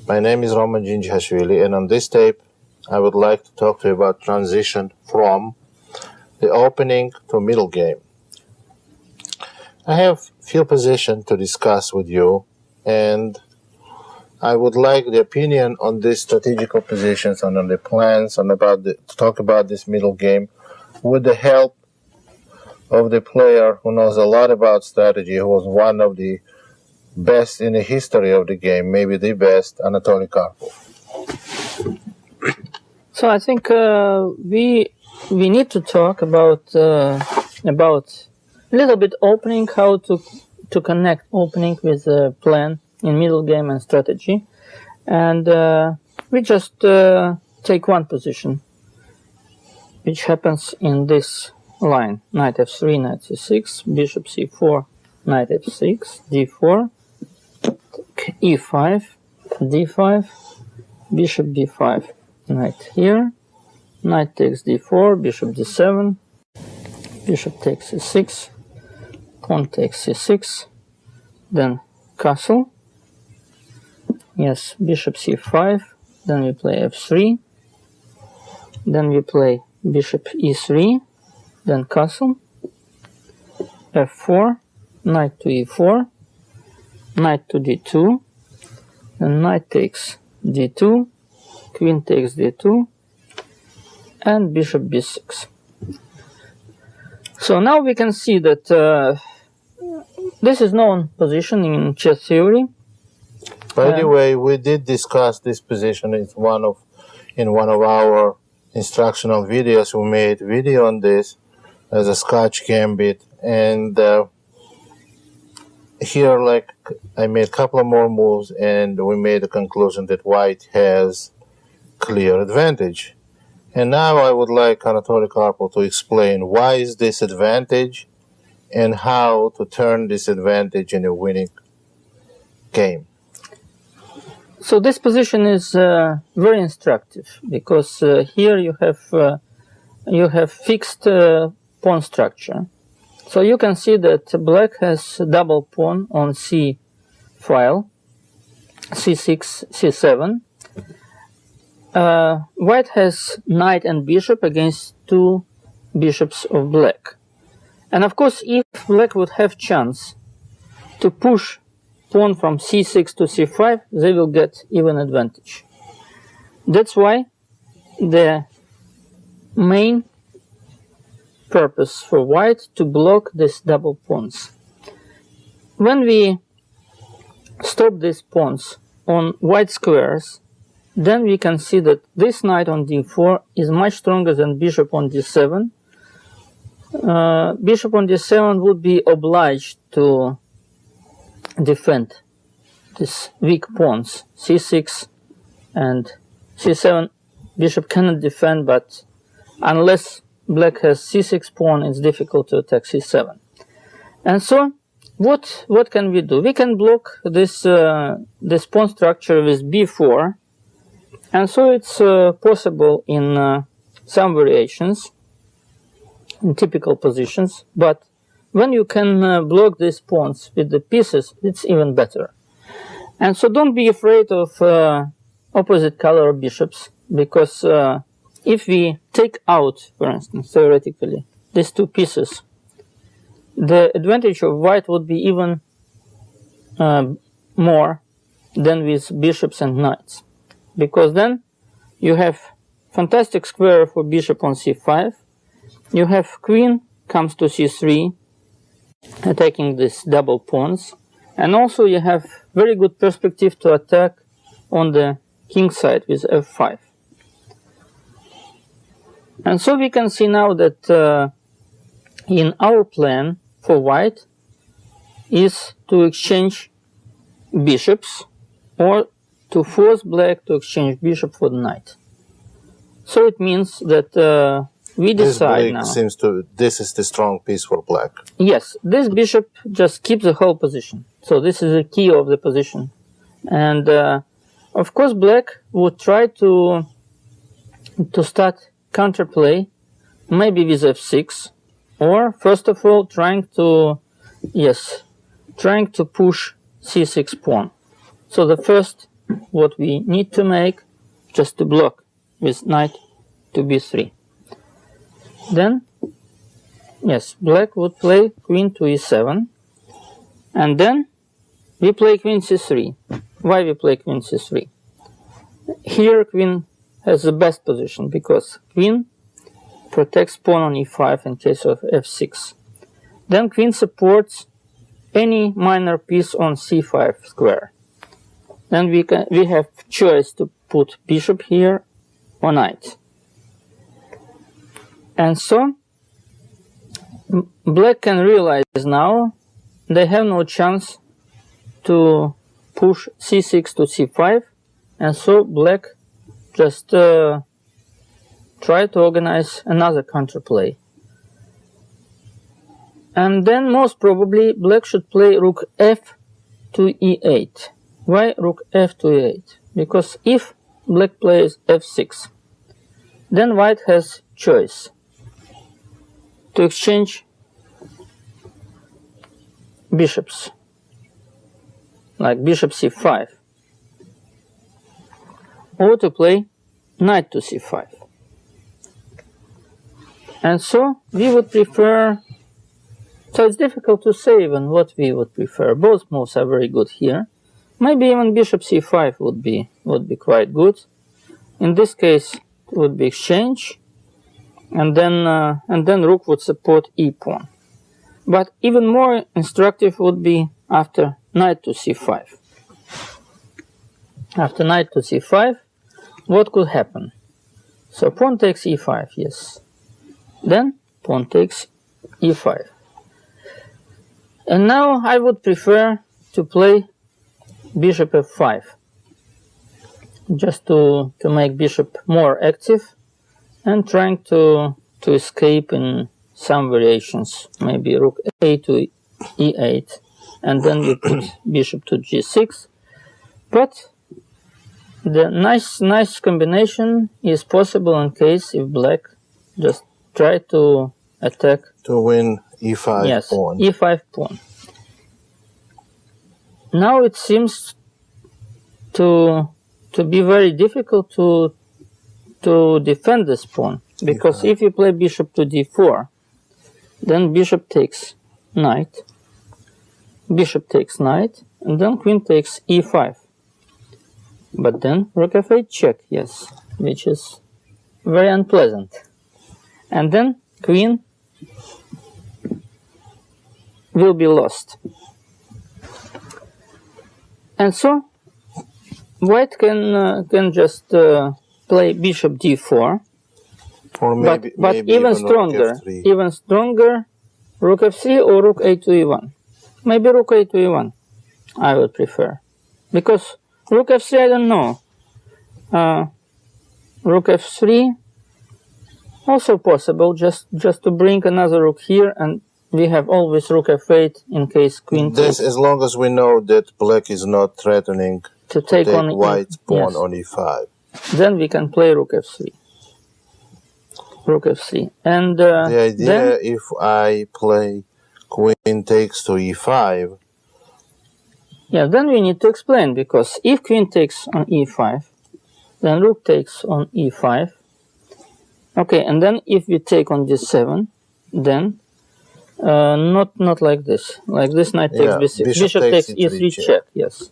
My name is Roman Dzindzichasvili, and on this tape I would like to talk to you about transition from the opening to middle game. I have few positions to discuss with you, and I would like the opinion on these strategical positions and on the plans and to talk about this middle game with the help of the player who knows a lot about strategy, who was one of the best in the history of the game, maybe the best, Anatoly Karpov. So I think we need to talk about a little bit opening, how to connect opening with plan in middle game and strategy, and we just take one position, which happens in this line: knight f3, knight c6, bishop c4, knight f6, d4, e5, d5, bishop b5, knight here, knight takes d4, bishop d7, bishop takes c6, pawn takes c6, then castle, yes, bishop c5, then we play f3, then we play bishop e3, then castle, f4, knight to e4, knight to d2, and knight takes d2, queen takes d2, and bishop b6. So now we can see that this is known position in chess theory. By the way, we did discuss this position in one of our instructional videos. We made a video on this as a Scotch Gambit, and here, like, I made a couple of more moves, and we made the conclusion that white has clear advantage. And now I would like Anatoly Karpov to explain why is this advantage and how to turn this advantage in a winning game. So this position is very instructive, because here you have fixed pawn structure. So you can see that black has double pawn on C file, C6, C7. White has knight and bishop against two bishops of black. And of course, if black would have chance to push pawn from C6 to C5, they will get even advantage. That's why the main purpose for white to block these double pawns. When we stop these pawns on white squares, then we can see that this knight on d4 is much stronger than bishop on d7. Bishop on d7 would be obliged to defend these weak pawns, c6 and c7. Bishop cannot defend, but unless black has c6 pawn, it's difficult to attack c7. And so what can we do? We can block this pawn structure with b4, and so it's possible in some variations, in typical positions, but when you can block these pawns with the pieces, it's even better. And so don't be afraid of opposite color bishops, because if we take out, for instance, theoretically, these two pieces, the advantage of white would be even more than with bishops and knights, because then you have fantastic square for bishop on c5, you have queen comes to c3, attacking these double pawns, and also you have very good perspective to attack on the king side with f5. And so we can see now that in our plan for white is to exchange bishops, or to force black to exchange bishop for the knight. So it means that we decide now. This is the strong piece for black. Yes, this bishop just keeps the whole position. So this is the key of the position. And of course black would try to start counterplay, maybe with f6, or first of all trying to push c6 pawn. So the first what we need to make just to block with knight to b3. Then, yes, black would play queen to e7, and then we play queen c3. Why we play queen c3? Here queen has the best position because queen protects pawn on e5 in case of f6. Then queen supports any minor piece on c5 square. Then we have choice to put bishop here or knight. And so black can realize now they have no chance to push c6 to c5, and so black just try to organize another counterplay. And then most probably black should play rook f to e8. Why rook f to e8? Because if black plays f6, then white has choice to exchange bishops, like bishop c5, or to play knight to c5. And so we would prefer, so it's difficult to say even what we would prefer. Both moves are very good here. Maybe even bishop c5 would be quite good. In this case, it would be exchange, and then rook would support e pawn. But even more instructive would be after knight to c5. After knight to c5, what could happen? So pawn takes e5, yes. Then pawn takes e5. And now I would prefer to play bishop f5, just to make bishop more active and trying to escape in some variations, maybe rook a to e8, and then we put bishop to g6. But the nice combination is possible in case if black just try to attack to win e5 yes, pawn. e5 pawn. Now it seems to be very difficult to defend this pawn, because if you play bishop to d4, then bishop takes knight, and then queen takes e5. But then rook f8 check, yes, which is very unpleasant. And then queen will be lost. And so white can just play bishop d4, or maybe, but maybe even stronger, rook f3 or rook a to e1. Maybe rook a to e1, I would prefer, because rook f3 I don't know. Rook f3 also possible, just to bring another rook here, and we have always rook f8 in case queen this takes. As long as we know that black is not threatening to take on white's pawn yes. on e5. Then we can play rook f3. And the idea, then, if I play queen takes to e5, yeah, then we need to explain, because if queen takes on e5, then rook takes on e5. Okay, and then if we take on d7, then not like this. Like this, knight takes b6. Bishop takes e3 check, yes.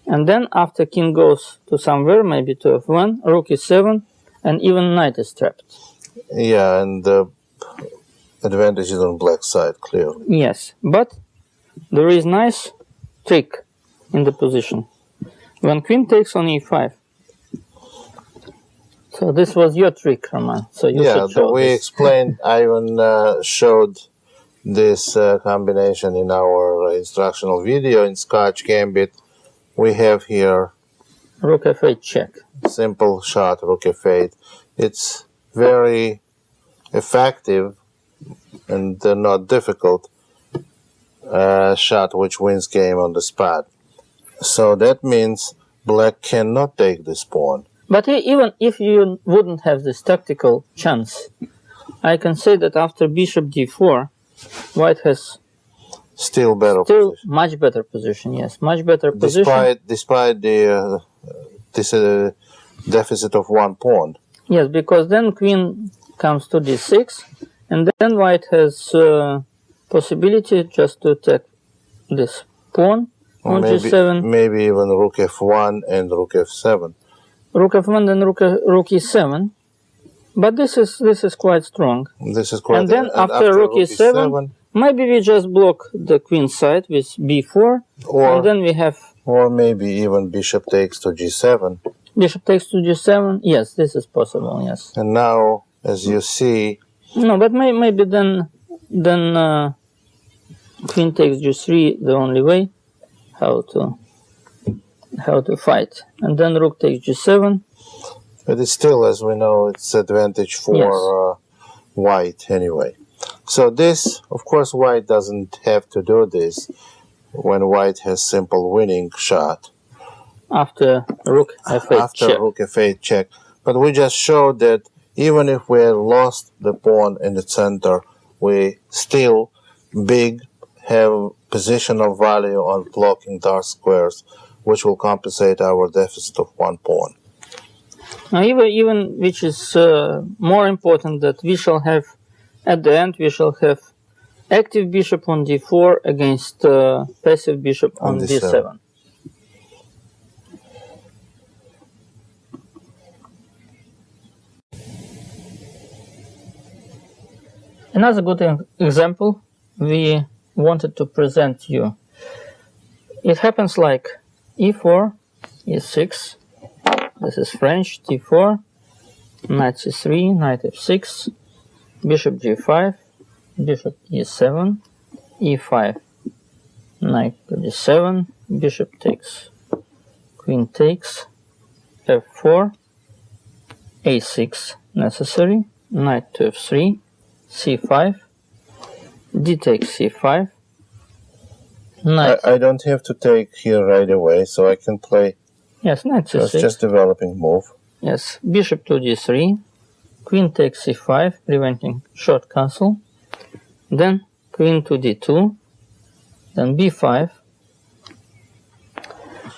And then after king goes to somewhere, maybe to f1, rook e7, and even knight is trapped. Yeah, and the advantage is on black side, clearly. Yes, but there is nice trick in the position. When queen takes on e5. So this was your trick, Roman. So you should show we this. explained, I even showed this combination in our instructional video in Scotch Gambit. We have here rook f8 check. Simple shot, rook f8. It's very effective and not difficult shot which wins game on the spot. So that means black cannot take this pawn. But even if you wouldn't have this tactical chance, I can say that after bishop d4, white has Still better Still position. much better position, yes. Much better position. Despite the this deficit of 1 pawn. Yes, because then queen comes to d6, and then white has possibility just to attack this pawn on g7. Maybe even rook f1 and rook f7. Rook f1 and rook e7. But this is quite strong. This is quite. And then after rook e7, maybe we just block the queen side with b4, and then we have. Or maybe even bishop takes to g7. Bishop takes to g7. Yes, this is possible. Yes. And now, as you see. No, but maybe then queen takes g3 the only way how to fight, and then rook takes g7. But it's still, as we know, it's advantage for white anyway. So this, of course, white doesn't have to do this when white has simple winning shot. After rook f8 check. Rook f8 check. But we just showed that even if we had lost the pawn in the center, we still have position of value on blocking dark squares, which will compensate our deficit of 1 pawn. Now, even which is more important, that we shall have, at the end, we shall have active bishop on d4 against passive bishop on d7. Another good example we wanted to present you. It happens like e4, e6. This is French, d4, knight c3, knight f6, bishop g5, bishop e7, e5, knight to d7, bishop takes, queen takes, f4, a6 necessary, knight to f3, c5, d takes c5, knight. I don't have to take here right away, so I can play. Yes, knight c6. It's just developing move. Yes, bishop to d3, queen takes c5, preventing short castle. Then queen to d2, then b5,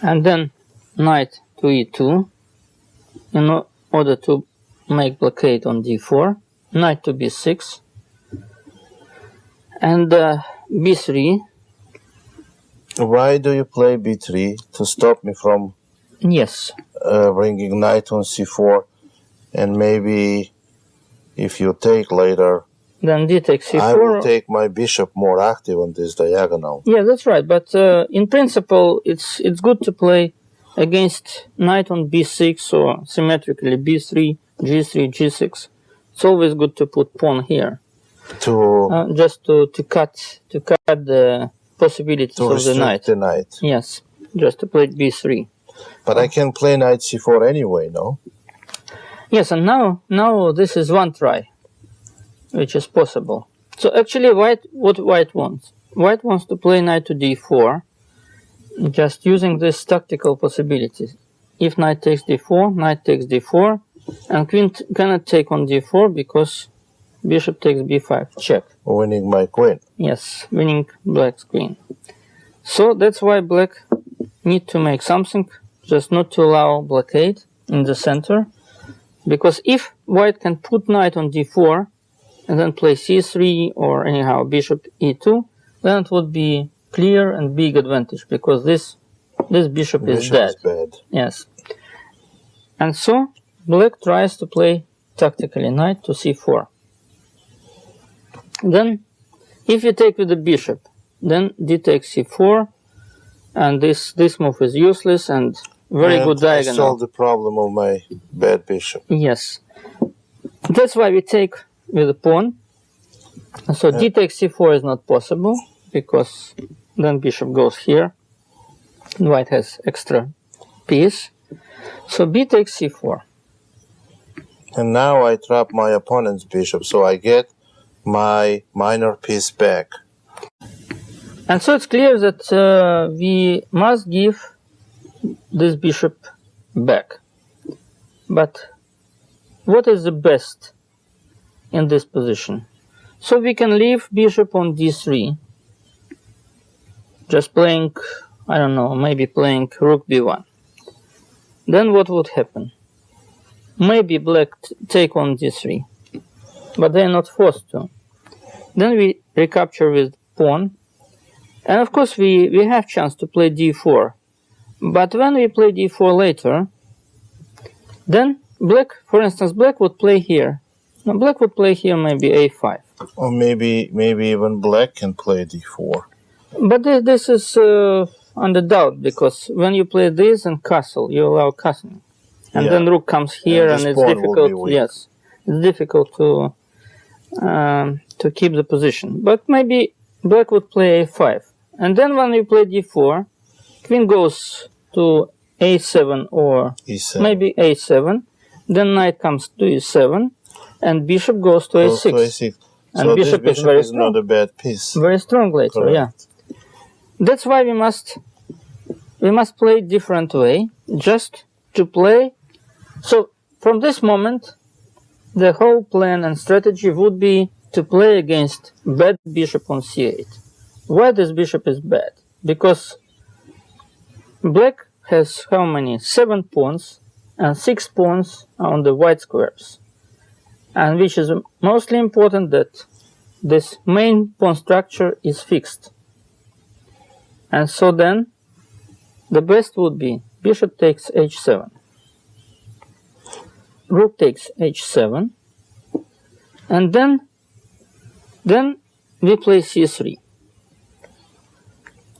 and then knight to e2 in order to make blockade on d4, knight to b6, and b3. Why do you play b3? To stop me from bringing knight on c4, and maybe if you take later, then d takes c4. I will take my bishop more active on this diagonal. Yeah, that's right. But in principle, it's good to play against knight on b6 or symmetrically b3, g3, g6. It's always good to put pawn here, just to cut the possibilities of the knight. Yes, just to play b3. But I can play knight c4 anyway, no? Yes, and now this is one try, which is possible. So actually, what white wants? White wants to play knight to d4, just using this tactical possibilities. If knight takes d4, knight takes d4, and queen cannot take on d4 because bishop takes b5, check. Winning my queen. Yes, winning black's queen. So that's why black need to make something, just not to allow blockade in the center. Because if white can put knight on d4 and then play c3 or anyhow bishop e2, then it would be clear and big advantage because this bishop is dead. Yes. And so black tries to play tactically knight to c4. Then if you take with the bishop, then d takes c4, and this move is useless and very good diagonal. I solved the problem of my bad bishop. Yes. That's why we take with the pawn. So d takes c4 is not possible because then bishop goes here. White has extra piece. So b takes c4. And now I trap my opponent's bishop, so I get my minor piece back. And so it's clear that we must give this bishop back. But what is the best in this position? So we can leave bishop on d3 just playing, I don't know, maybe playing rook b1. Then what would happen? Maybe black take on d3, but they're not forced to. Then we recapture with pawn, and of course we have chance to play d4. But when we play d4 later, then black, for instance, black would play here. Now black would play here maybe a5. Or maybe even black can play d4. But this is under doubt, because when you play this and castle, you allow castling. And then rook comes here, and it's difficult. Yes, it's difficult to keep the position. But maybe black would play a5. And then when we play d4, queen goes to a7 or e7. Maybe a7. Then knight comes to e7, and bishop goes to a6. And so bishop this is very strong. Not a bad piece. Very strong later. Correct. Yeah. That's why we must play different way, just to play. So from this moment, the whole plan and strategy would be to play against bad bishop on c8. Why this bishop is bad? Because black has how many? 7 pawns, and 6 pawns on the white squares. And which is mostly important, that this main pawn structure is fixed. And so then the best would be bishop takes h7, rook takes h7, and then we play c3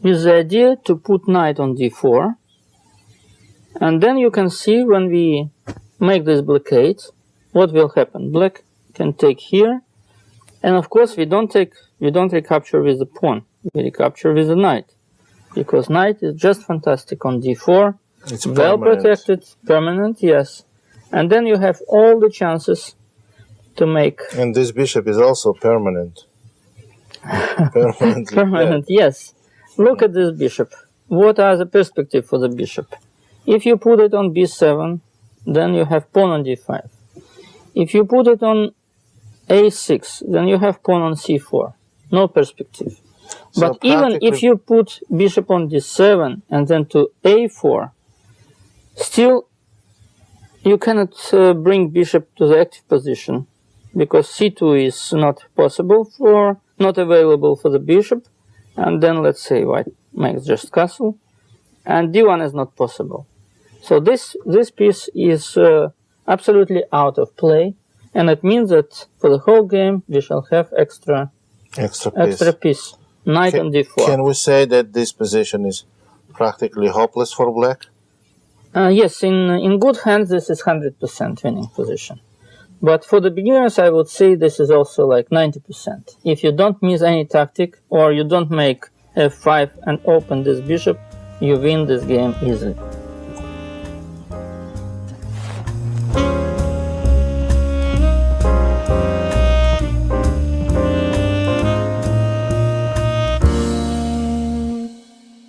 with the idea to put knight on d4. And then you can see when we make this blockade, what will happen. Black can take here, and of course we don't recapture with the pawn, we recapture with the knight, because knight is just fantastic on d4. It's well protected, permanent, yes. And then you have all the chances to make. And this bishop is also permanent. Permanent, yes. Look at this bishop. What are the perspectives for the bishop? If you put it on b7, then you have pawn on d5. If you put it on a6, then you have pawn on c4. No perspective. So but even if you put bishop on d7 and then to a4, still you cannot bring bishop to the active position, because c2 is not available for the bishop. And then let's say white makes just castle, and d1 is not possible. So this piece is absolutely out of play, and it means that for the whole game we shall have extra piece, knight on d4. Can we say that this position is practically hopeless for black? Yes, in good hands this is 100% winning position. But for the beginners, I would say this is also like 90%. If you don't miss any tactic, or you don't make f5 and open this bishop, you win this game easily.